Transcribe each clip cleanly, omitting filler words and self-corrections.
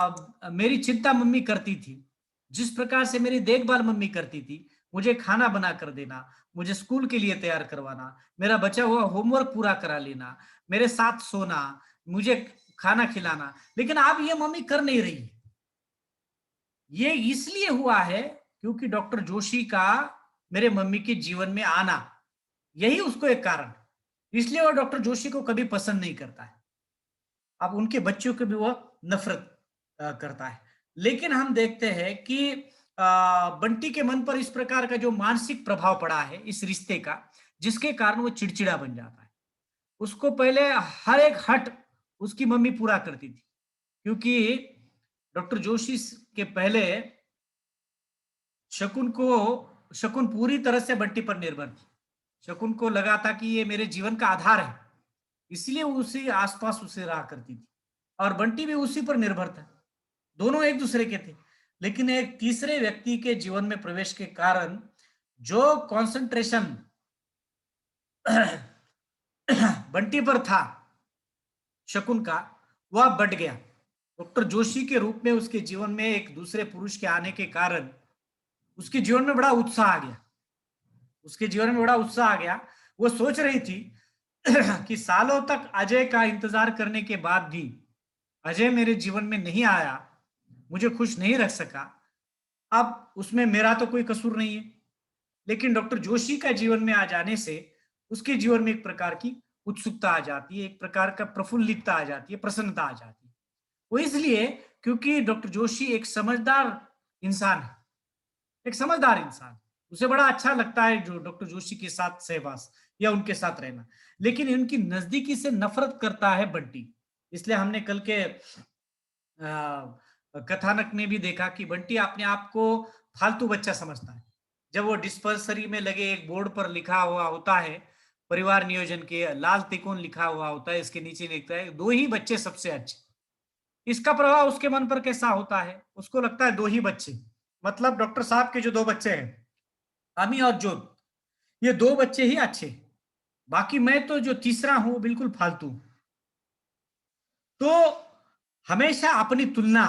अब मेरी चिंता मम्मी करती थी, जिस प्रकार से मेरी देखभाल मम्मी करती थी, मुझे खाना बना कर देना, मुझे स्कूल के लिए तैयार करवाना, मेरा बचा हुआ होमवर्क पूरा करा लेना, मेरे साथ सोना, मुझे खाना खिलाना, लेकिन अब ये मम्मी कर नहीं रही है। ये इसलिए हुआ है क्योंकि डॉक्टर जोशी का मेरे मम्मी के जीवन में आना, यही उसको एक कारण है। इसलिए वो डॉक्टर जोशी को कभी पसंद नहीं करता है। अब उनके बच्चों को भी वो नफरत करता है। लेकिन हम देखते हैं कि बंटी के मन पर इस प्रकार का जो मानसिक प्रभाव पड़ा है इस रिश्ते का, जिसके कारण वो चिड़चिड़ा बन जाता है। उसको पहले हर एक हट उसकी मम्मी पूरा करती थी, क्योंकि डॉक्टर जोशी के पहले शकुन को शकुन पूरी तरह से बंटी पर निर्भर थी। शकुन को लगा था कि ये मेरे जीवन का आधार है, इसलिए वो उसी आसपास उसे रहा करती थी, और बंटी भी उसी पर निर्भर था। दोनों एक दूसरे के थे, लेकिन एक तीसरे व्यक्ति के जीवन में प्रवेश के कारण जो कंसंट्रेशन बंटी पर था शकुन का, वह बढ़ गया। डॉक्टर जोशी के रूप में उसके जीवन में एक दूसरे पुरुष के आने के कारण उसके जीवन में बड़ा उत्साह आ गया। उसके जीवन में बड़ा उत्साह आ गया। वो सोच रही थी कि सालों तक अजय का इंतजार करने के बाद भी अजय मेरे जीवन में नहीं आया, मुझे खुश नहीं रख सका। अब उसमें मेरा तो कोई कसूर नहीं है, लेकिन डॉक्टर जोशी का जीवन में आ जाने से उसके जीवन में एक प्रकार की उत्सुकता आ जाती है, एक प्रकार का प्रफुल्लितता आ जाती है, प्रसन्नता आ जाती है। वो इसलिए क्योंकि डॉक्टर जोशी एक समझदार इंसान है, एक समझदार इंसान। उसे बड़ा अच्छा लगता है जो डॉक्टर जोशी के साथ सहवास या उनके साथ रहना, लेकिन इनकी नजदीकी से नफरत करता है बंटी। इसलिए हमने कल के कथानक में भी देखा कि बंटी अपने आप को फालतू बच्चा समझता है। जब वो डिस्पेंसरी में लगे एक बोर्ड पर लिखा हुआ होता है, परिवार नियोजन के लाल तिकोन लिखा हुआ होता है, इसके नीचे लिखता है दो ही बच्चे सबसे अच्छे। इसका प्रभाव उसके मन पर कैसा होता है? उसको लगता है दो ही बच्चे, मतलब डॉक्टर साहब के जो दो बच्चे हैं, अमी और जोत, ये दो बच्चे ही अच्छे, बाकी मैं तो जो तीसरा हूं बिल्कुल फालतू। तो हमेशा अपनी तुलना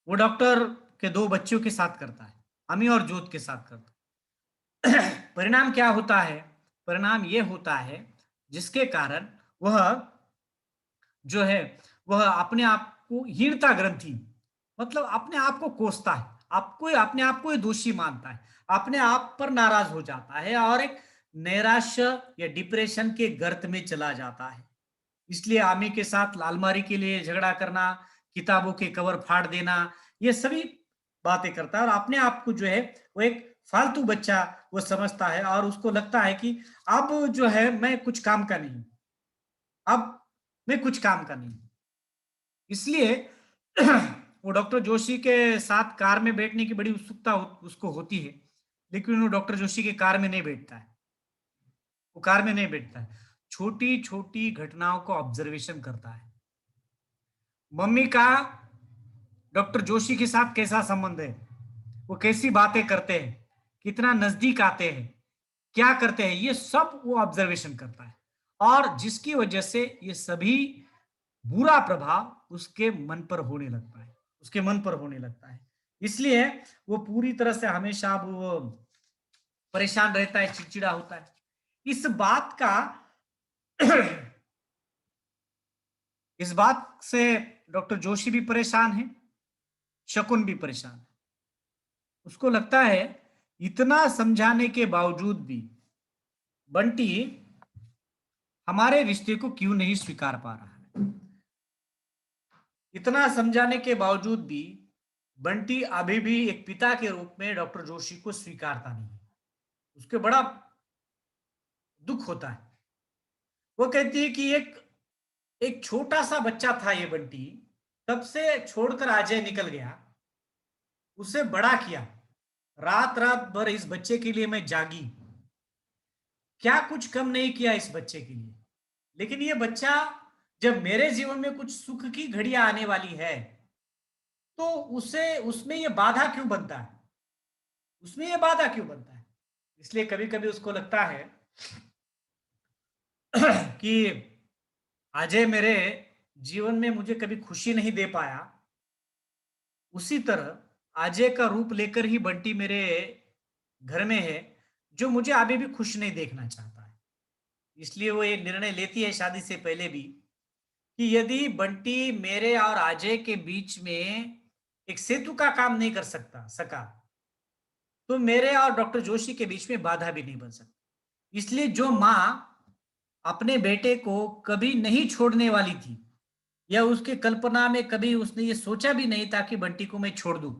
वो डॉक्टर के दो बच्चों के साथ करता है, अमी और जोत के साथ करता है। परिणाम क्या होता है? परिणाम ये होता है जिसके कारण वह जो है वह अपने आप को हीनता ग्रंथि, मतलब अपने आप को कोसता है, आपको अपने आप को दोषी मानता है, अपने आप पर नाराज हो जाता है और एक नैराश्य या डिप्रेशन के गर्त में चला जाता है। इसलिए आमी के साथ लालमारी के लिए झगड़ा करना, किताबों के कवर फाड़ देना, ये सभी बातें करता है और अपने आप को जो है वो एक फालतू बच्चा वो समझता है और उसको लगता है कि अब जो है मैं कुछ काम का नहीं, अब मैं कुछ काम का नहीं। इसलिए वो डॉक्टर जोशी के साथ कार में बैठने की बड़ी उत्सुकता उसको होती है, लेकिन वो डॉक्टर जोशी के कार में नहीं बैठता है। वो कार में नहीं बैठता है, छोटी छोटी घटनाओं को ऑब्जर्वेशन करता है। मम्मी का डॉक्टर जोशी के साथ कैसा संबंध है, वो कैसी बातें करते हैं, कितना नजदीक आते हैं, क्या करते हैं, ये सब वो ऑब्जर्वेशन करता है। और जिसकी वजह से ये सभी बुरा प्रभाव उसके मन पर होने लगता है, उसके मन पर होने लगता है। इसलिए वो पूरी तरह से हमेशा अब वो परेशान रहता है, चिड़चिड़ा होता है। इस बात का इस बात से डॉक्टर जोशी भी परेशान है, शकुन भी परेशान है। उसको लगता है इतना समझाने के बावजूद भी बंटी हमारे रिश्ते को क्यों नहीं स्वीकार पा रहा है। इतना समझाने के बावजूद भी बंटी अभी भी एक पिता के रूप में डॉक्टर जोशी को स्वीकारता नहीं है। उसके बड़ा दुख होता है। वो कहती है कि एक एक छोटा सा बच्चा था ये बंटी, तब से छोड़कर अजय निकल गया, उसे बड़ा किया, रात रात भर इस बच्चे के लिए मैं जागी, क्या कुछ कम नहीं किया इस बच्चे के लिए, लेकिन ये बच्चा जब मेरे जीवन में कुछ सुख की घड़ियां आने वाली है तो उसे उसमें ये बाधा क्यों बनता है, उसमें ये बाधा क्यों बनता है। इसलिए कभी कभी उसको लगता है कि अजय मेरे जीवन में मुझे कभी खुशी नहीं दे पाया, उसी तरह अजय का रूप लेकर ही बंटी मेरे घर में है, जो मुझे अभी भी खुश नहीं देखना चाहता है। इसलिए वो ये निर्णय लेती है शादी से पहले भी कि यदि बंटी मेरे और अजय के बीच में एक सेतु का काम नहीं कर सका, तो मेरे और डॉक्टर जोशी के बीच में बाधा भी नहीं बन सकती। इसलिए जो माँ अपने बेटे को कभी नहीं छोड़ने वाली थी, या उसके कल्पना में कभी उसने ये सोचा भी नहीं था कि बंटी को मैं छोड़ दूं,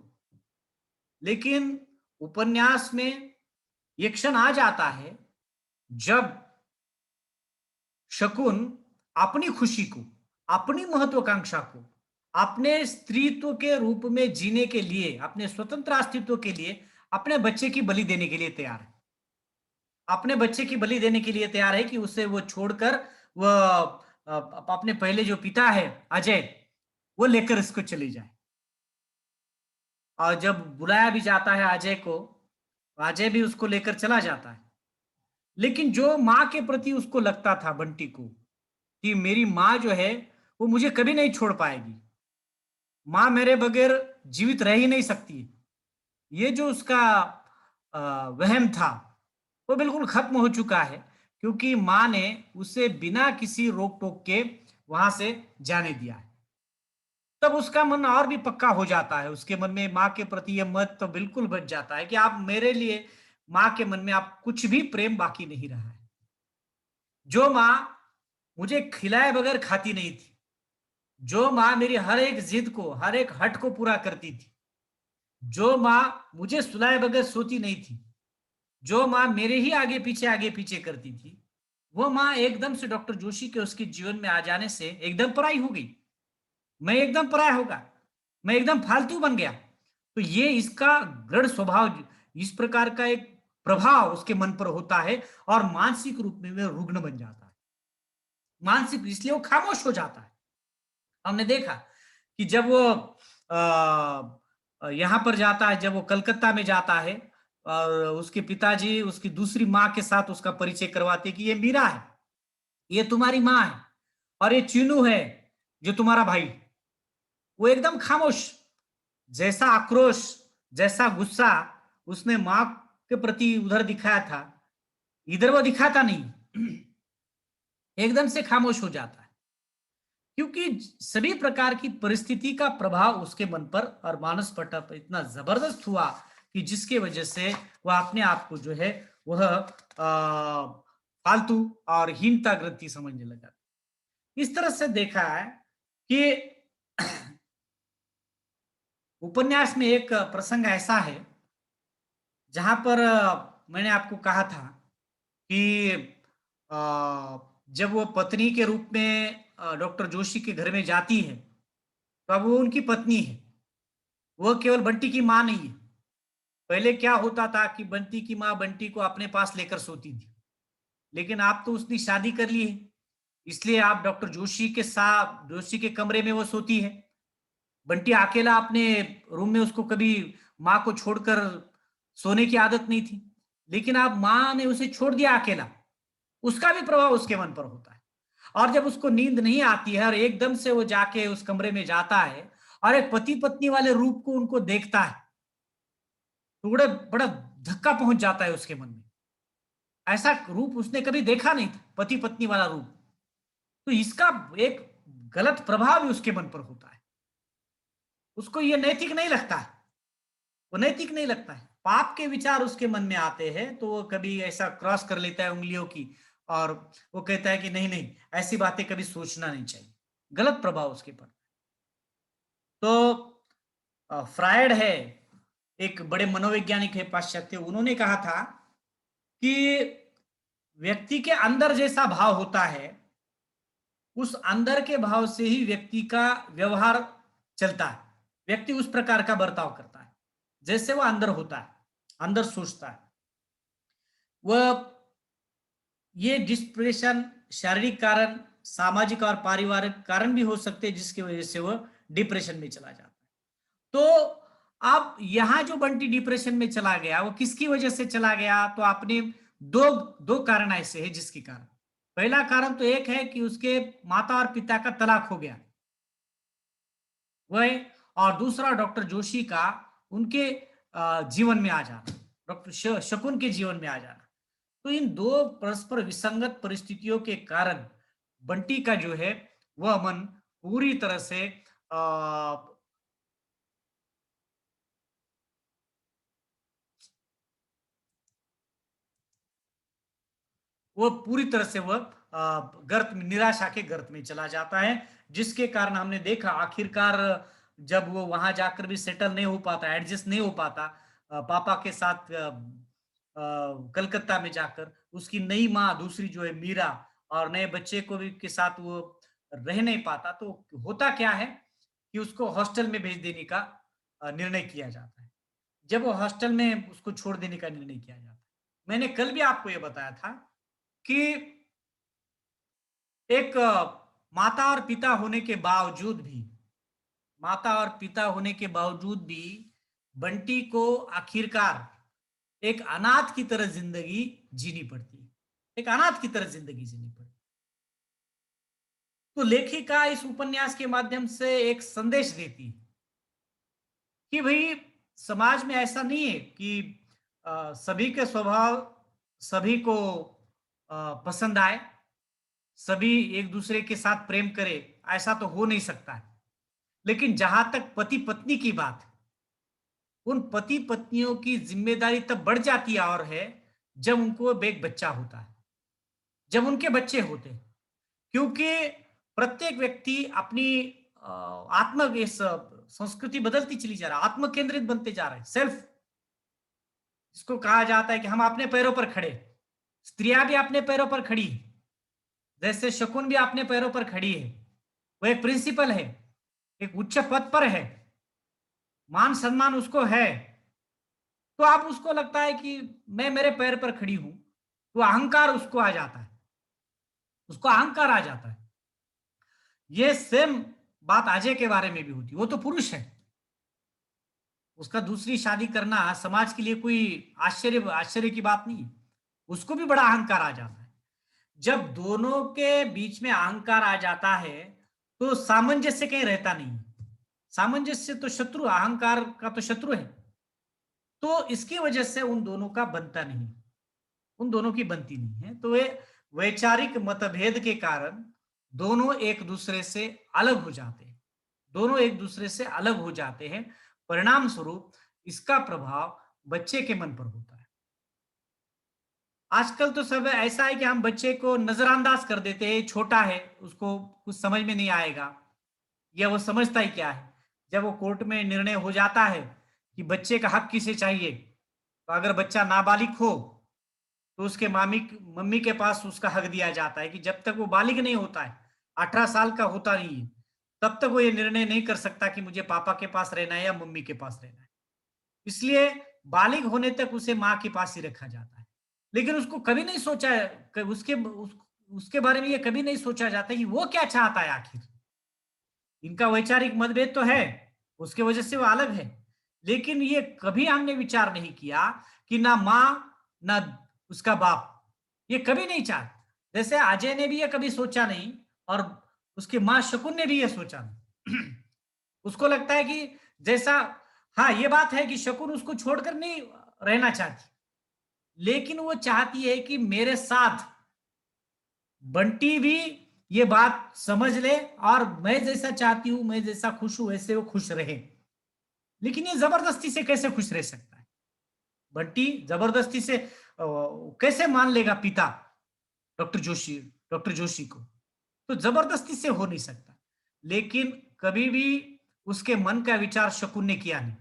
लेकिन उपन्यास में ये क्षण आ जाता है जब शकुन अपनी खुशी को, अपनी महत्वाकांक्षा को, अपने स्त्रीत्व के रूप में जीने के लिए, अपने स्वतंत्र अस्तित्व के लिए अपने बच्चे की बलि देने के लिए तैयार है। अपने बच्चे की बलि देने के लिए तैयार है कि उसे वो छोड़कर वह अपने पहले जो पिता है अजय, वो लेकर इसको चली जाए। और जब बुलाया भी जाता है अजय को, अजय भी उसको लेकर चला जाता है। लेकिन जो माँ के प्रति उसको लगता था बंटी को कि मेरी माँ जो है वो मुझे कभी नहीं छोड़ पाएगी, माँ मेरे बगैर जीवित रह ही नहीं सकती है, ये जो उसका वहम था वो बिल्कुल खत्म हो चुका है, क्योंकि माँ ने उसे बिना किसी रोक टोक के वहां से जाने दिया है। तब उसका मन और भी पक्का हो जाता है, उसके मन में माँ के प्रति यह मत तो बिल्कुल बच जाता है कि आप मेरे लिए, माँ के मन में आप कुछ भी प्रेम बाकी नहीं रहा है। जो माँ मुझे खिलाए बगैर खाती नहीं थी, जो माँ मेरी हर एक जिद को, हर एक हट को पूरा करती थी, जो माँ मुझे सुलाए बगैर सोती नहीं थी, जो माँ मेरे ही आगे पीछे करती थी, वो माँ एकदम से डॉक्टर जोशी के उसके जीवन में आ जाने से एकदम पराई हो गई। मैं एकदम पराया होगा, मैं एकदम फालतू बन गया। तो ये इसका दृढ़ स्वभाव, इस प्रकार का एक प्रभाव उसके मन पर होता है और मानसिक रूप में वह रुग्ण बन जाता है। मानसिक, इसलिए वो खामोश हो जाता है। हमने देखा कि जब वो यहाँ पर जाता है, जब वो कलकत्ता में जाता है और उसके पिताजी उसकी दूसरी माँ के साथ उसका परिचय करवाते कि ये मीरा है, ये तुम्हारी माँ है, और ये चीनू है जो तुम्हारा भाई। वो एकदम खामोश, जैसा आक्रोश, जैसा गुस्सा उसने माँ के प्रति उधर दिखाया था, इधर वो दिखाता नहीं। एकदम से खामोश हो जाता है, क्योंकि सभी प्रकार की परिस्थिति का प्रभाव उसके मन पर और मानस पटल पर इतना जबरदस्त हुआ कि जिसके वजह से वह अपने आप को जो है वह फालतू और हीनता ग्रंथि समझने लगा। इस तरह से देखा है कि उपन्यास में एक प्रसंग ऐसा है जहां पर मैंने आपको कहा था कि अ, जब वो पत्नी के रूप में डॉक्टर जोशी के घर में जाती है, तो अब वो उनकी पत्नी है, वो केवल बंटी की माँ नहीं है। पहले क्या होता था कि बंटी की माँ बंटी को अपने पास लेकर सोती थी, लेकिन आप तो उसने शादी कर ली है, इसलिए आप डॉक्टर जोशी के साथ, जोशी के कमरे में वो सोती है। बंटी अकेला अपने रूम में, उसको कभी माँ को छोड़कर सोने की आदत नहीं थी, लेकिन अब माँ ने उसे छोड़ दिया अकेला, उसका भी प्रभाव उसके मन पर होता है। और जब उसको नींद नहीं आती है और एकदम से वो जाके उस कमरे में जाता है और एक पति पत्नी वाले रूप को उनको देखता है, तो बड़ा बड़ा धक्का पहुंच जाता है उसके मन में। ऐसा रूप उसने कभी देखा नहीं था, पति पत्नी वाला रूप। तो इसका एक गलत प्रभाव भी उसके मन पर होता है, उसको ये नैतिक नहीं लगता है, वो नैतिक नहीं लगता है। पाप के विचार उसके मन में आते हैं तो वो कभी ऐसा क्रॉस कर लेता है उंगलियों की, और वो कहता है कि नहीं नहीं, ऐसी बातें कभी सोचना नहीं चाहिए। गलत प्रभाव उसके पर। तो फ्रायड है, एक बड़े मनोवैज्ञानिक है पाश्चात्य, उन्होंने कहा था कि व्यक्ति के अंदर जैसा भाव होता है, उस अंदर के भाव से ही व्यक्ति का व्यवहार चलता है। व्यक्ति उस प्रकार का बर्ताव करता है जैसे वो अंदर होता है, अंदर सोचता है। वह, ये डिप्रेशन शारीरिक कारण, सामाजिक और पारिवारिक कारण भी हो सकते हैं जिसकी वजह से वह डिप्रेशन में चला जाता है। तो अब यहां जो बंटी डिप्रेशन में चला गया, वो किसकी वजह से चला गया? तो आपने दो दो कारण ऐसे हैं जिसके कारण। पहला कारण तो एक है कि उसके माता और पिता का तलाक हो गया, वह है। और दूसरा डॉक्टर जोशी का उनके जीवन में आ जाना, डॉक्टर शकुन के जीवन में आ जाना। तो इन दो परस्पर विसंगत परिस्थितियों के कारण बंटी का जो है वह मन पूरी तरह से वो पूरी तरह से वह गर्त निराशा के गर्त में चला जाता है, जिसके कारण हमने देखा आखिरकार जब वो वहां जाकर भी सेटल नहीं हो पाता, एडजस्ट नहीं हो पाता पापा के साथ कलकत्ता में जाकर, उसकी नई माँ दूसरी जो है मीरा और नए बच्चे को भी के साथ वो रह नहीं पाता, तो होता क्या है कि उसको हॉस्टल में भेज देने का निर्णय किया जाता है। जब वो हॉस्टल में उसको छोड़ देने का निर्णय किया जाता है, मैंने कल भी आपको ये बताया था कि एक माता और पिता होने के बावजूद भी माता और पिता होने के बावजूद भी बंटी को आखिरकार एक अनाथ की तरह जिंदगी जीनी पड़ती है, एक अनाथ की तरह जिंदगी जीनी पड़ती है। तो लेखिका इस उपन्यास के माध्यम से एक संदेश देती है कि भाई समाज में ऐसा नहीं है कि सभी के स्वभाव सभी को पसंद आए, सभी एक दूसरे के साथ प्रेम करे, ऐसा तो हो नहीं सकता है। लेकिन जहां तक पति पत्नी की बात है, उन पति पत्नियों की जिम्मेदारी तब बढ़ जाती है और है जब उनको एक बच्चा होता है, जब उनके बच्चे होते हैं। क्योंकि प्रत्येक व्यक्ति अपनी आत्म इस संस्कृति बदलती चली जा रहा है, आत्म केंद्रित बनते जा रहे हैं, सेल्फ इसको कहा जाता है कि हम अपने पैरों पर खड़े, स्त्रियां भी अपने पैरों पर खड़ी है, जैसे शकुन भी अपने पैरों पर खड़ी है, वो एक प्रिंसिपल है, एक उच्च पद पर है, मान सम्मान उसको है, तो आप उसको लगता है कि मैं मेरे पैर पर खड़ी हूं, तो अहंकार उसको आ जाता है, उसको अहंकार आ जाता है। ये सेम बात अजय के बारे में भी होती है, वो तो पुरुष है, उसका दूसरी शादी करना समाज के लिए कोई आश्चर्य की बात नहीं है, उसको भी बड़ा अहंकार आ जाता है। जब दोनों के बीच में अहंकार आ जाता है तो सामंजस्य कहीं रहता नहीं, सामंजस्य तो शत्रु, अहंकार का तो शत्रु है, तो इसकी वजह से उन दोनों का बनता नहीं, उन दोनों की बनती नहीं है। तो वे वैचारिक मतभेद के कारण दोनों एक दूसरे से अलग हो जाते हैं, दोनों एक दूसरे से अलग हो जाते हैं। परिणाम स्वरूप इसका प्रभाव बच्चे के मन पर होता है। आजकल तो सब ऐसा है कि हम बच्चे को नजरअंदाज कर देते हैं, छोटा है, उसको कुछ समझ में नहीं आएगा, या वो समझता ही क्या है। जब वो कोर्ट में निर्णय हो जाता है कि बच्चे का हक किसे चाहिए, तो अगर बच्चा नाबालिग हो तो उसके मामी मम्मी के पास उसका हक दिया जाता है कि जब तक वो बालिग नहीं होता है, 18 साल का होता नहीं है, तब तक वो ये निर्णय नहीं कर सकता कि मुझे पापा के पास रहना है या मम्मी के पास रहना है। इसलिए बालिग होने तक उसे माँ के पास ही रखा जाता है। लेकिन उसको कभी नहीं सोचा उसके बारे में ये कभी नहीं सोचा जाता कि वो क्या चाहता है आखिर। इनका वैचारिक मतभेद तो है, उसके वजह से वो अलग है, लेकिन ये कभी हमने विचार नहीं किया कि ना माँ ना उसका बाप ये कभी नहीं चाहते। जैसे अजय ने भी ये कभी सोचा नहीं और उसकी माँ शकुन ने भी ये सोचा नहीं। उसको लगता है कि जैसा, हाँ ये बात है कि शकुन उसको छोड़कर नहीं रहना चाहती, लेकिन वो चाहती है कि मेरे साथ बंटी भी ये बात समझ ले और मैं जैसा चाहती हूं, मैं जैसा खुश हूं वैसे वो खुश रहे। लेकिन ये जबरदस्ती से कैसे खुश रह सकता है? बंटी जबरदस्ती से कैसे मान लेगा पिता डॉक्टर जोशी डॉक्टर जोशी को? तो जबरदस्ती से हो नहीं सकता। लेकिन कभी भी उसके मन का विचार शकुन ने किया नहीं।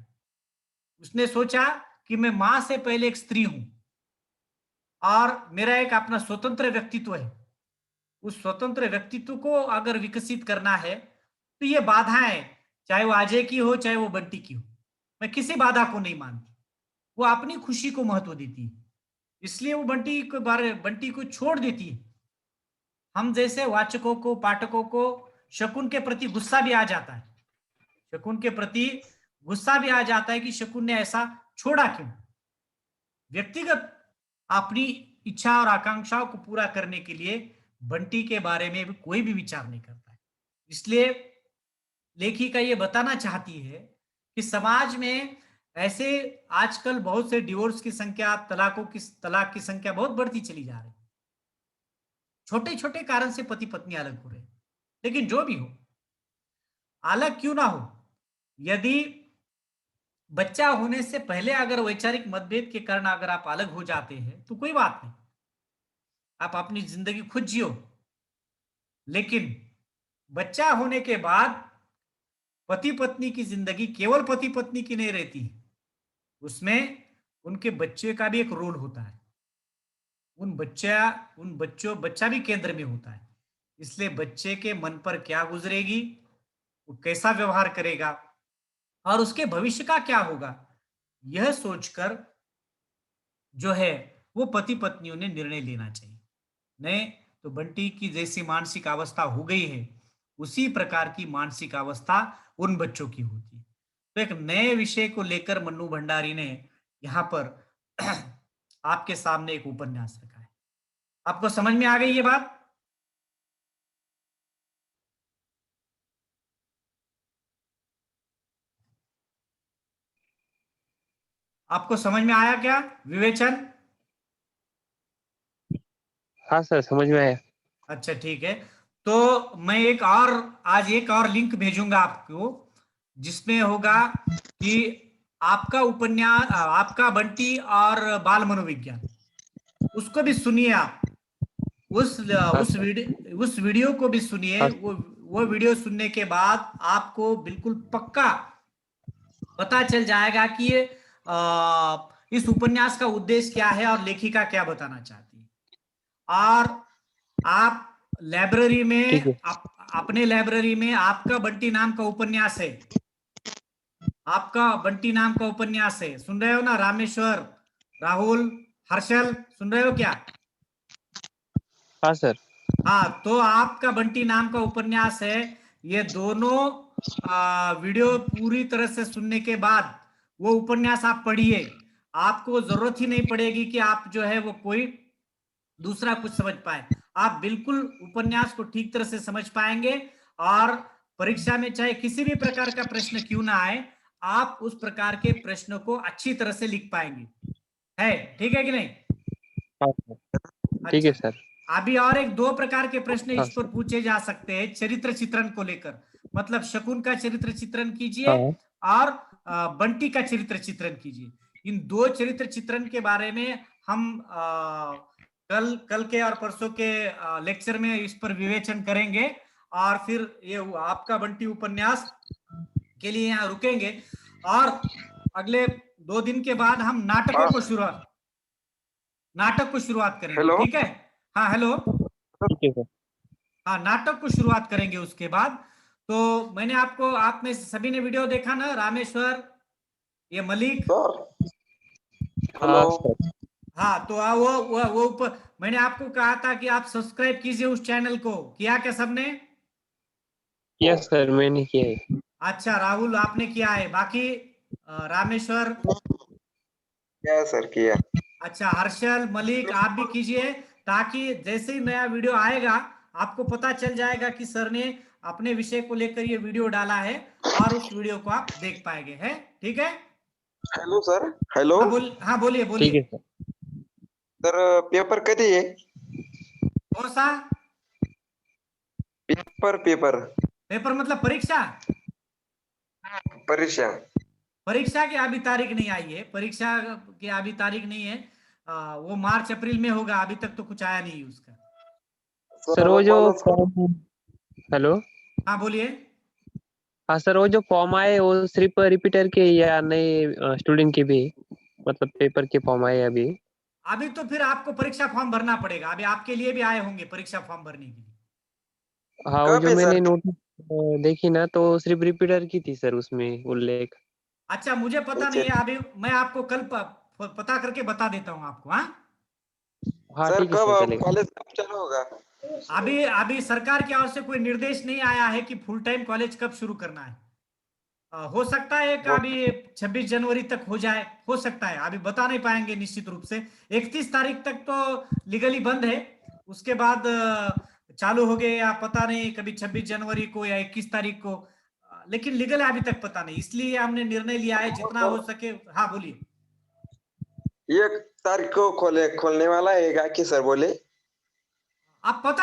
उसने सोचा कि मैं मां से पहले एक स्त्री हूं और मेरा एक अपना स्वतंत्र व्यक्तित्व है। उस स्वतंत्र व्यक्तित्व को अगर विकसित करना है तो ये बाधाएं, चाहे वो अजय की हो चाहे वो बंटी की हो, मैं किसी बाधा को नहीं मानती। वो अपनी खुशी को महत्व देती है, इसलिए वो बंटी को छोड़ देती है। हम जैसे वाचकों को, पाठकों को शकुन के प्रति गुस्सा भी आ जाता है, शकुन के प्रति गुस्सा भी आ जाता है कि शकुन ने ऐसा छोड़ा क्यों। व्यक्तिगत अपनी इच्छा और आकांक्षाओं को पूरा करने के लिए बंटी के बारे में भी कोई भी विचार नहीं करता है। इसलिए लेखिका ये बताना चाहती है कि समाज में ऐसे आजकल बहुत से डिवोर्स की संख्या, तलाक की संख्या बहुत बढ़ती चली जा रही है। छोटे छोटे कारण से पति पत्नी अलग हो रहे हैं। लेकिन जो भी हो, अलग क्यों ना हो, यदि बच्चा होने से पहले अगर वैचारिक मतभेद के कारण अगर आप अलग हो जाते हैं तो कोई बात नहीं, आप अपनी जिंदगी खुद जियो। लेकिन बच्चा होने के बाद पति पत्नी की जिंदगी केवल पति पत्नी की नहीं रहती है, उसमें उनके बच्चे का भी एक रोल होता है। बच्चा भी केंद्र में होता है। इसलिए बच्चे के मन पर क्या गुजरेगी, वो कैसा व्यवहार करेगा और उसके भविष्य का क्या होगा, यह सोचकर जो है वो पति पत्नियों ने निर्णय लेना चाहिए। नहीं तो बंटी की जैसी मानसिक अवस्था हो गई है, उसी प्रकार की मानसिक अवस्था उन बच्चों की होती है। तो एक नए विषय को लेकर मन्नू भंडारी ने यहाँ पर आपके सामने एक उपन्यास रखा है। आपको समझ में आ गई ये बात? आपको समझ में आया क्या विवेचन? हाँ सर, समझ में आया। अच्छा ठीक है। तो मैं आज एक और लिंक भेजूंगा आपको, जिसमें होगा कि आपका उपन्यास, आपका बंटी और बाल मनोविज्ञान, उसको भी सुनिए आप। हाँ सर। उस वीडियो को भी सुनिए। हाँ वो वीडियो सुनने के बाद आपको बिल्कुल पक्का पता चल जाएगा कि ये इस उपन्यास का उद्देश्य क्या है और लेखिका क्या बताना चाहती है। और आप लाइब्रेरी ठीक में है। अपने लाइब्रेरी में आपका बंटी नाम का उपन्यास है, आपका बंटी नाम का उपन्यास है, सुन रहे हो ना रामेश्वर, राहुल, हर्षल, सुन रहे हो क्या? हाँ सर। हाँ, तो आपका बंटी नाम का उपन्यास है। ये दोनों वीडियो पूरी तरह से सुनने के बाद वो उपन्यास आप पढ़िए। आपको जरूरत ही नहीं पड़ेगी कि आप जो है वो कोई दूसरा कुछ समझ पाए। आप बिल्कुल उपन्यास को ठीक तरह से समझ पाएंगे और परीक्षा में चाहे किसी भी प्रकार का प्रश्न क्यों ना आए, आप उस प्रकार के प्रश्न को अच्छी तरह से लिख पाएंगे। है ठीक है कि नहीं? हाँ सर। ठीक है अच्छा, सर। अभी और एक दो प्रकार के प्रश्न हाँ इस पर सर। पूछे जा सकते हैं चरित्र चित्रण को लेकर। मतलब शकुन का चरित्र चित्रण कीजिए हाँ। और बंटी का चरित्र चित्रण कीजिए। इन दो चरित्र चित्रण के बारे में हम कल कल के और परसों के लेक्चर में इस पर विवेचन करेंगे। और फिर ये आपका बंटी उपन्यास के लिए यहाँ रुकेंगे और अगले 2 दिन के बाद हम हाँ नाटक को शुरुआत करेंगे। हेलो। ठीक है? हाँ हेलो। ठीक है सर। हाँ, नाटक को शुरुआत करेंगे उसके बाद। तो मैंने आपको, आप में से सभी ने वीडियो देखा ना, रामेश्वर, ये मलिक? Sir hello. हाँ सर। हाँ, तो वो ऊपर मैंने आपको कहा था कि आप सब्सक्राइब कीजिए उस चैनल को, किया क्या सबने? यस सर, मैंने किया है। अच्छा राहुल, आपने किया है, बाकी रामेश्वर, क्या सर किया? अच्छा हर्षल, मलिक, आप भी कीजिए, ताकि जैसे ही नया वीडियो आएगा आपको पता चल जाएगा कि सर ने अपने विषय को लेकर ये वीडियो डाला है और उस वीडियो को आप देख पाएंगे। है ठीक है? Hello sir. हेलो हाँ बोलिए ठीक है बोलिए। सर। सर, पेपर कधी आहे? कौन सा पेपर पेपर पेपर? मतलब परीक्षा? परीक्षा। परीक्षा की अभी तारीख नहीं आई है, परीक्षा की अभी तारीख नहीं है। वो मार्च अप्रैल में होगा, अभी तक तो कुछ आया नहीं है उसका। सर सर वो जो कॉलेज फॉर्म, हेलो। हाँ बोलिए। हाँ सर, वो जो फॉर्म आए वो सिर्फ रिपीटर के या नए स्टूडेंट के भी, मतलब पेपर के फॉर्म आए अभी? अभी तो फिर आपको परीक्षा फॉर्म भरना पड़ेगा, अभी आपके लिए भी आए होंगे परीक्षा फॉर्म भरने के लिए। हाँ, वो कब जो है मैंने सर? नोटिस देखी ना, तो सिर्फ रिपीटर की थी सर उसमें उल्लेख। अच्छा, मुझे पता नहीं है, अभी मैं आपको कल पता करके बता देता हूँ आपको। हाँ, हाँ सर ठीक है कब सर, चलेगा। कॉलेज कब चालू होगा? अभी अभी सरकार की ओर से कोई निर्देश नहीं आया है कि फुल टाइम कॉलेज कब शुरू करना है। हो सकता है कि वो अभी 26 जनवरी तक हो जाए, हो सकता है, अभी बता नहीं पाएंगे निश्चित रूप से। 31 तारीख तक तो लीगली बंद है, उसके बाद चालू हो गए या पता नहीं, कभी 26 जनवरी को या 21 तारीख को। लेकिन लीगल अभी तक पता नहीं, इसलिए हमने निर्णय लिया है जितना हो सके। हाँ बोलिए। 1 तारीख को खोलने वाला है क्या कि सर बोले? आप पता